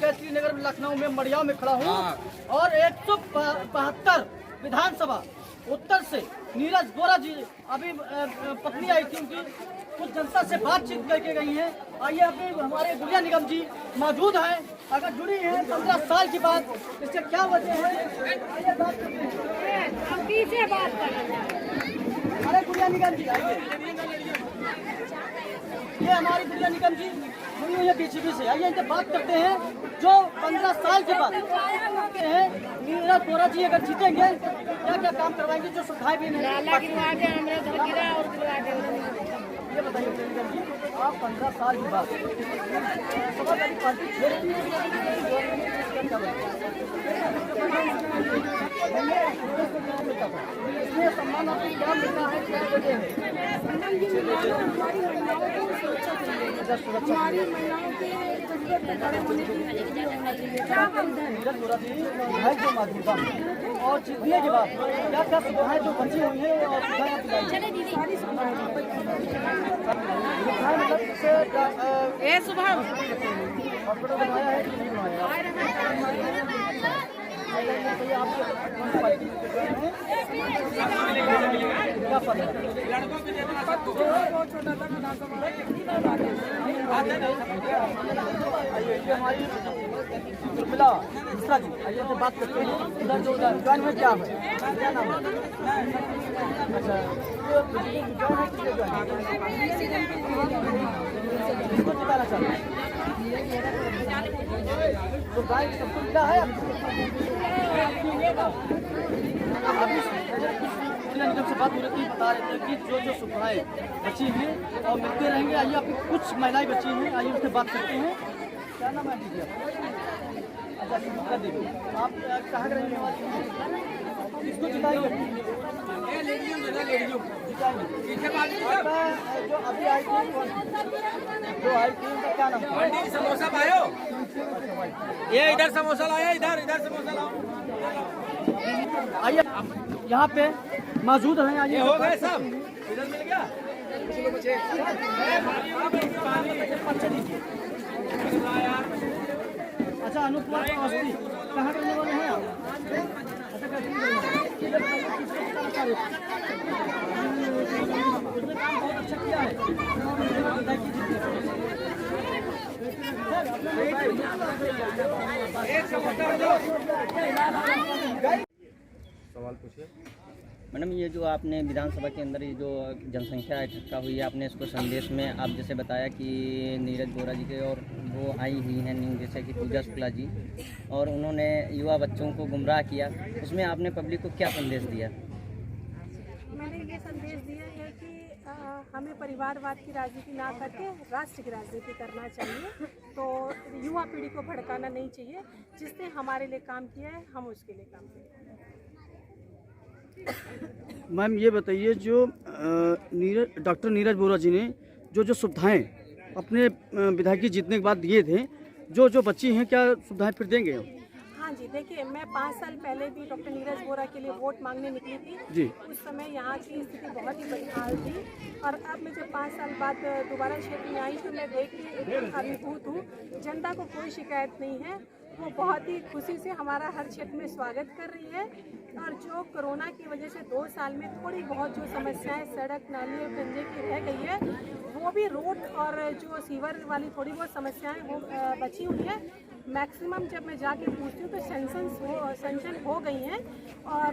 गायत्री नगर में, लखनऊ में, मड़ियाव में खड़ा हूँ और 172 विधानसभा उत्तर से नीरज बोरा जी अभी पत्नी आई थी, उनकी कुछ जनता से बातचीत करके गई हैं। आइए अभी हमारे गुड़िया निगम जी मौजूद हैं, अगर जुड़ी हैं 15 साल की बात, इससे क्या वजह है, आइए बात करते हैं। अरे गुड़िया निगम जी आइए, ये हमारी गुड़िया निगम जी जुड़ी हुई है बीसीबी से, आइए इनसे बात करते हैं जो 15 साल के बाद हैं। नीरज बोरा जी अगर जीतेंगे क्या क्या काम करवाएंगे जो सुविधाएं भी नहीं। ये बताइए निगम जी, आप 15 साल के बाद समाजवादी पार्टी छोड़ती है, इसमें सम्मान आपको क्या मिलना है, क्या वजह है? हमारी महिलाओं के खड़े होने की विधायक जो मौजूदा और जीतने के बाद क्या क्या सुविधाएं जो बची हुई है और सुविधाएं सुबह बनाया है कि नहीं बनाया? क्या पता हमारी दुर्मिला मिश्रा जी, आइए से बात करते हैं। इधर जो ज्वाइन में क्या है, क्या नाम है? अच्छा, ज्वाइन है, किसने ज्वाइन किसको जिताना चाहते हैं? तो गाइड सबको मिला है अभी निगम से बात हो रही थी, बता रहे थे कि जो सुविधाएं बची हैं और मिलते रहेंगे। आइए अभी कुछ महिलाएं बची हैं, आइए उनसे बात करते हैं। क्या नाम है दीदी? अच्छा सुमित्रा देवी, आप कहाँ के रहने वाली हैं? किसको जिताएंगे? आपका जो अभी आई थी, जो आई थी उनका क्या नाम? समोसा पायो, ये इधर समोसा लाया, इधर समोसा लाओ। आइए यहाँ पे मौजूद हैं, आइए हो गए सब, इधर मिल गया। अच्छा अनूप कुमार अवस्थी, कहाँ के रहने वाले हैं आप? अच्छा कैसे उसने काम बहुत अच्छा किया है। सवाल पूछिए मैडम। ये जो आपने विधानसभा के अंदर ये जो जनसंख्या इकट्ठा हुई है, आपने इसको संदेश में आप जैसे बताया कि नीरज बोरा जी के और वो आई हुई हैं न्यू, जैसे कि पूजा शुक्ला जी, और उन्होंने युवा बच्चों को गुमराह किया, उसमें आपने पब्लिक को क्या संदेश दिया? मैंने ये संदेश दिया है कि हमें परिवारवाद की राजनीति ना करके राष्ट्र की राजनीति करना चाहिए। तो युवा पीढ़ी को भड़काना नहीं चाहिए, जिसने हमारे लिए काम किया है हम उसके लिए काम करें। मैम ये बताइए, जो डॉक्टर नीरज बोरा जी ने जो सुविधाएं अपने विधायक जीतने के बाद दिए थे, जो बची हैं, क्या सुविधाएं फिर देंगे? हाँ जी, देखिए मैं 5 साल पहले भी डॉक्टर नीरज बोरा के लिए वोट मांगने निकली थी जी। उस समय यहाँ की स्थिति बहुत ही बदहाल थी, और अब मैं जब 5 साल बाद दोबारा क्षेत्र में आई तो मैं देख के एकदम अभिभूत हूँ। जनता को कोई शिकायत नहीं है, वो बहुत ही खुशी से हमारा हर क्षेत्र में स्वागत कर रही है। और जो कोरोना की वजह से 2 साल में थोड़ी बहुत जो समस्याएं सड़क नाली और गंजे की रह गई है, वो भी रोड और जो सीवर वाली थोड़ी बहुत समस्याएं वो बची हुई है। मैक्सिमम जब मैं जाके पूछती हूँ तो सेंशन हो गई हैं, और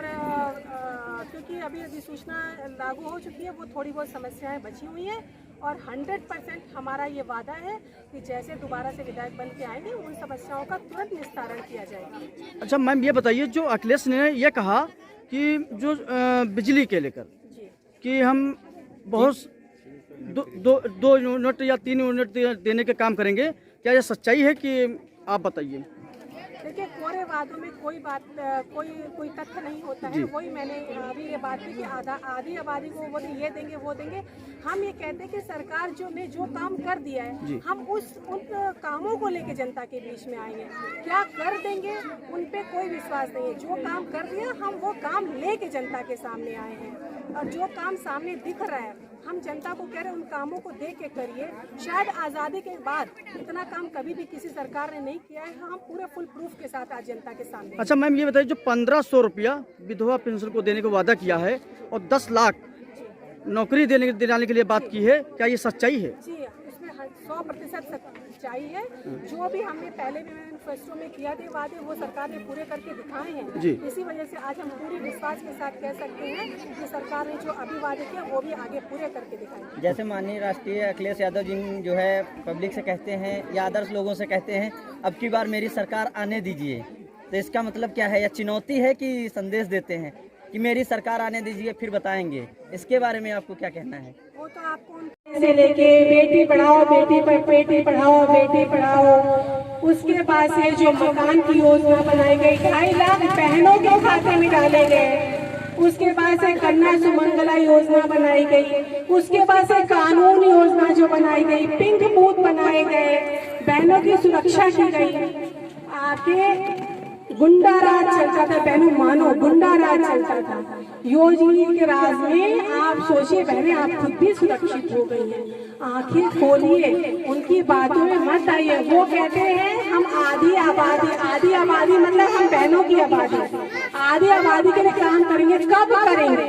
क्योंकि अभी अधिसूचना लागू हो चुकी है, वो थोड़ी बहुत समस्याएं बची हुई हैं। और 100% हमारा ये वादा है कि जैसे दोबारा से विधायक बन के आएंगे उन समस्याओं का तुरंत निस्तारण किया जाएगा। अच्छा मैम ये बताइए, जो अखिलेश ने ये कहा कि जो बिजली के लेकर कि हम बहुत दो यूनिट या 3 यूनिट देने के काम करेंगे, क्या ये सच्चाई है कि आप बताइए? देखिए, कोरे वादों में कोई तथ्य नहीं होता है। वही मैंने अभी ये बात की कि आधी आबादी को वो ये देंगे वो देंगे। हम ये कहते हैं कि सरकार ने जो काम कर दिया है, हम उन कामों को लेके जनता के बीच में आएंगे। क्या कर देंगे उन पे कोई विश्वास नहीं है। जो काम कर दिया हम वो काम लेके जनता के सामने आए हैं। और जो काम सामने दिख रहा है, हम जनता को कह रहे हैं उन कामों को देख के करिए। शायद आज़ादी के बाद इतना काम कभी भी किसी सरकार ने नहीं किया है। हम पूरे फुल प्रूफ के साथ आज जनता के सामने। अच्छा मैम, ये बताइए, जो 1500 रुपया विधवा पेंशन को देने का वादा किया है और 10 लाख नौकरी दिलाने के लिए बात की है, क्या ये सच्चाई है? जी, इसमें 100% सच्चाई है। जो भी हमने पहले भी मैनिफेस्टो में किया थे वादे, वो सरकार ने पूरे करके दिखाए हैं जी। इसी वजह से आज हम पूरी विश्वास के साथ कह सकते हैं कि सरकार ने जो अभी वादे किए वो भी आगे पूरे करके दिखाए। जैसे माननीय राष्ट्रीय अखिलेश यादव जी जो है पब्लिक से कहते हैं या आदर्श लोगों से कहते हैं अब की बार मेरी सरकार आने दीजिए, तो इसका मतलब क्या है? या चुनौती है कि संदेश देते हैं कि मेरी सरकार आने दीजिए फिर बताएंगे? इसके बारे में आपको क्या कहना है? वो तो आपको से लेके बेटी पढ़ाओ बेटी पढ़ाओ बेटी पढ़ाओ, उसके बाद से जो मकान की योजना बनाई गई 2.5 लाख बहनों के खाते में डाले गए, उसके बाद से कन्या सुमंगला योजना बनाई गई, उसके बाद से कानून योजना जो बनाई गई, पिंक बूथ बनाए गए, बहनों की सुरक्षा की गई। आपके गुंडा राज चलता था बहनों, मानो गुंडा राज चलता था। योगी के राज में आप सोचिए बहनें, आप खुद भी सुरक्षित हो गई हैं। आंखें खोलिए, उनकी बातों में मत आइए। वो कहते हैं हम आधी आबादी मतलब हम बहनों की आबादी, आधी आबादी के लिए काम करेंगे। कब करेंगे?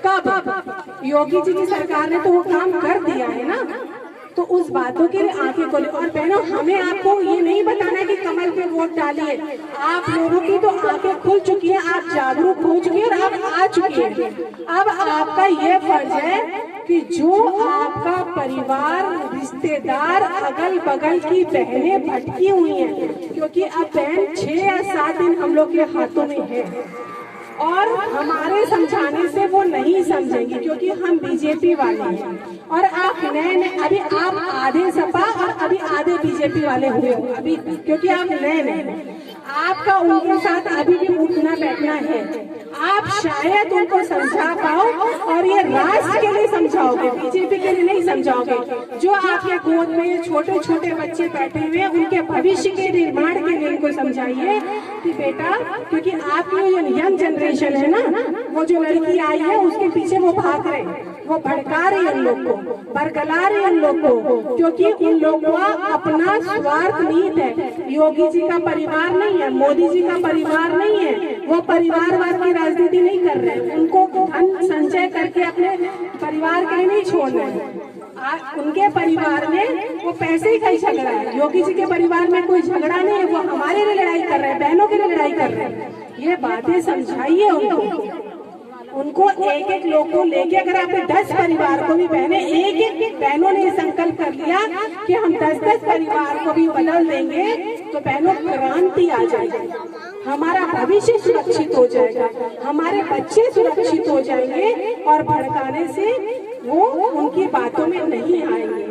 कब? योगी जी की सरकार ने तो वो काम कर दिया है ना, तो उस बातों के लिए आंखें खोले। और बहनों, हमें आपको ये नहीं बताना कि कमल पे वोट डालिए। आप लोगों की तो आंखें खुल चुकी हैं, आप जागरूक हो चुके हैं और आप आ चुके हैं। अब आपका ये फर्ज है कि जो आपका परिवार, रिश्तेदार, अगल बगल की बहनें भटकी हुई हैं, क्योंकि अब बहन 6 या 7 दिन हम लोग के हाथों में है और हमारे समझाने से वो नहीं समझेंगे, क्योंकि हम बीजेपी वाले हैं और आप नए अभी आप आधे सपा और अभी आधे बीजेपी वाले हुए हो अभी, क्योंकि आप नए आपका उनके साथ अभी भी उठना बैठना है। आप शायद उनको समझा पाओ और ये राष्ट्र के लिए समझाओगे, बीजेपी के लिए नहीं समझाओगे। जो आपके गोद में छोटे छोटे बच्चे बैठे हुए, उनके भविष्य के निर्माण के लिए उनको समझाइए कि बेटा, क्योंकि आपकी जो यंग जनरेशन है ना, वो जो लड़की आई है उसके पीछे वो भाग रहे हैं, वो भड़का रही है उन लोग को, बरगला रही है उन लोग को, क्योंकि उन लोगों का अपना स्वार्थ नीत है। योगी जी का परिवार नहीं है, मोदी जी का परिवार नहीं है, वो परिवारवाद की राजनीति नहीं कर रहे हैं। उनको धन संचय करके अपने परिवार के लिए नहीं छोड़ रहे हैं। उनके परिवार में वो पैसे ही का झगड़ा है। योगी जी के परिवार में कोई झगड़ा नहीं है, वो हमारे लिए लड़ाई कर रहे हैं, बहनों के लिए लड़ाई कर रहे हैं। ये बातें समझाइए उनको एक लोग को लेके। अगर आपने 10 परिवार को भी बहने, एक बहनों ने संकल्प कर लिया कि हम 10 परिवार को भी बदल देंगे, तो बहनों क्रांति आ जाएगी, हमारा भविष्य सुरक्षित हो जाएगा, हमारे बच्चे सुरक्षित हो जाएंगे और भड़काने से वो उनकी बातों में नहीं आएंगे।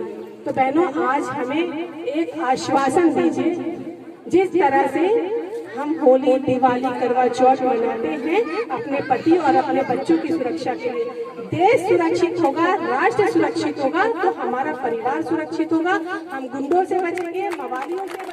तो बहनों, आज हमें एक आश्वासन दीजिए, जिस तरह से हम होली, दिवाली, करवा चौथ मनाते हैं अपने पति और अपने बच्चों की सुरक्षा के लिए, देश सुरक्षित होगा, राष्ट्र सुरक्षित होगा, तो हमारा परिवार सुरक्षित होगा, हम गुंडों से बचेंगे, मवालियों से